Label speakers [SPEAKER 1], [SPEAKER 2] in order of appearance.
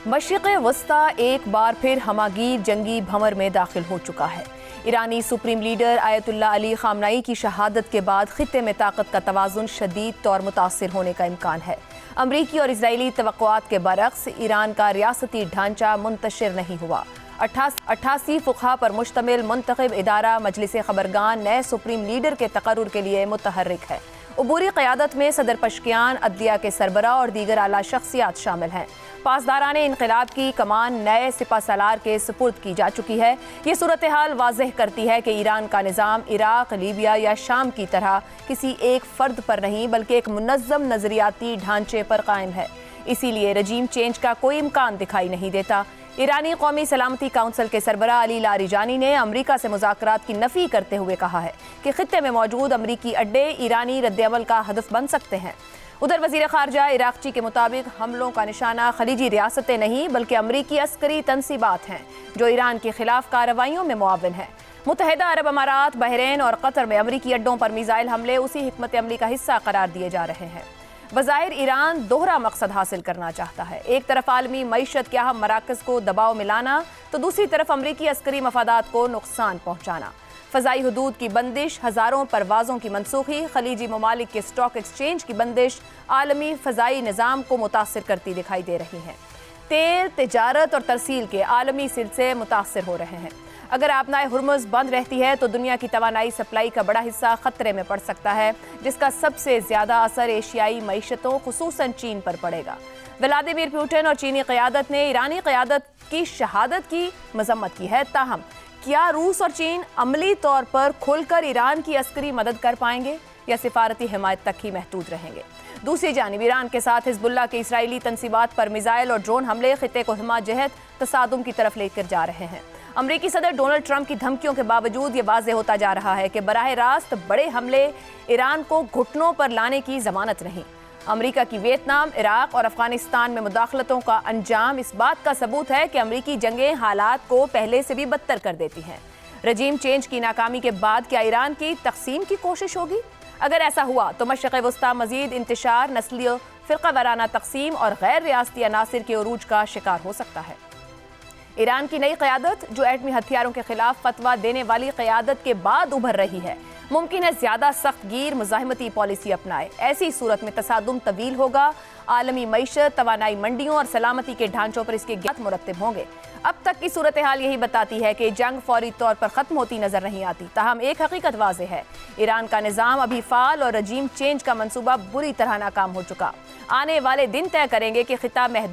[SPEAKER 1] मशरिक़ वस्ता एक बार फिर हमागीर जंगी भंवर में दाखिल हो चुका है। ईरानी supreme leader Ayatollah Ali Khamenei की शहादत के बाद खित्ते में ताकत का तवाज़ुन शदीद तौर मुतासिर होने का इम्कान है। अमरीकी और इजरायली तवक्कुआत के बरक्स ईरान का रियासती ढांचा मुंतशिर नहीं हुआ। 88 फ़ुक़हा पर मुश्तमिल मुंतखब इदारा मजलिस ख़बरगान नए सुप्रीम लीडर के तकर्रुर के लिए मुतहर्रिक है। उबूरी क़यादत में सदर पशकियान, अदलिया के सरबरा और दीगर आला शख्सियात शामिल हैं। पासदाराने इनक़िलाब की कमान नए सिपा सालार के सुपुर्द की जा चुकी है। ये सूरत हाल वाज़ेह करती है कि ईरान का निज़ाम इराक़, लीबिया या शाम की तरह किसी एक फ़र्द पर नहीं बल्कि एक मुनज़्ज़म नज़रियाती ढांचे पर कायम है। इसीलिए रजीम चेंज का कोई इम्कान दिखाई नहीं देता। ईरानी कौमी सलामती काउंसिल के सरबरा अली लारिजानी ने अमरीका से मुज़ाकरात की नफ़ी करते हुए कहा है कि खित्ते में मौजूद अमरीकी अड्डे ईरानी रद्द-ए-अमल का हदफ बन सकते हैं। उधर वज़ीर ख़ारजा इराक़ची के मुताबिक हमलों का निशाना खलीजी रियासतें नहीं बल्कि अमरीकी अस्करी तनसीबात हैं जो ईरान के खिलाफ कार्रवाइयों में मुआविन हैं। मुत्तहिदा अरब अमारात, बहरीन और कतर में अमरीकी अड्डों पर मिसाइल हमले उसी हिकमत अमली का हिस्सा करार दिए जा रहे हैं। बज़ाहिर ईरान दोहरा मकसद हासिल करना चाहता है। एक तरफ आलमी मईशत के अहम मराकज़ को दबाव में लाना तो दूसरी तरफ अमरीकी अस्करी मफादात को नुकसान पहुँचाना। फ़ज़ाई हदूद की बंदिश, हज़ारों परवाज़ों की मनसूखी, खलीजी ममालिक के स्टॉक एक्सचेंज की बंदिश आलमी फ़ज़ाई निज़ाम को मुतासिर करती दिखाई दे रही हैं। तेल, तिजारत और तरसील के आलमी सिलसिले मुतासिर हो रहे हैं। अगर आबनाए हुर्मुज़ बंद रहती है तो दुनिया की तवानाई सप्लाई का बड़ा हिस्सा खतरे में पड़ सकता है, जिसका सबसे ज़्यादा असर एशियाई मईशतों खुसूसन चीन पर पड़ेगा। व्लादिमीर पुतिन और चीनी क़यादत ने ईरानी क़यादत की शहादत की मज़म्मत की है। ताहम क्या रूस और चीन अमली तौर पर खुलकर ईरान की अस्करी मदद कर पाएंगे या सिफारती हिमायत तक ही महदूद रहेंगे? दूसरी जानिब ईरान के साथ हिज़्बुल्लाह के इसराइली तनसीबात पर मिसाइल और ड्रोन हमले खित्ते को हिमा जहत तसादुम की तरफ लेकर जा रहे हैं। अमरीकी सदर डोनाल्ड ट्रंप की धमकियों के बावजूद ये वाज़ेह होता जा रहा है कि बराह रास्त बड़े हमले ईरान को घुटनों पर लाने की ज़मानत नहीं। अमरीका की वियतनाम, इराक़ और अफ़गानिस्तान में मुदाखलतों का अंजाम इस बात का सबूत है कि अमरीकी जंगें हालात को पहले से भी बदतर कर देती हैं। रजीम चेंज की नाकामी के बाद क्या ईरान की तक़सीम की कोशिश होगी? अगर ऐसा हुआ तो मशरिक़ वस्ता मज़ीद इंतशार, नस्ली फ़िरक़ा वाराना तक़सीम और गैर रियासती अनासिर के उरूज का शिकार हो सकता है। ईरान की नई क़यादत जो एटमी हथियारों के खिलाफ फतवा देने वाली क़यादत के बाद उभर रही है, मुमकिन है ज़्यादा सख्त गिर मुज़ाहिमती पॉलिसी अपनाए। ऐसी सूरत में तसादुम तवील होगा। आलमी मईशत, तवानाई मंडियों और सलामती के ढांचों पर इसके गिरावट मुरत्तिब होंगे। अब तक की सूरत हाल यही बताती है कि जंग फौरी तौर पर ख़त्म होती नज़र नहीं आती। ताहम एक हकीकत वाज़ेह है, ईरान का निज़ाम अभी फ़ाल और रजीम चेंज का मंसूबा बुरी तरह नाकाम हो चुका। आने वाले दिन तय करेंगे कि खिता महदूद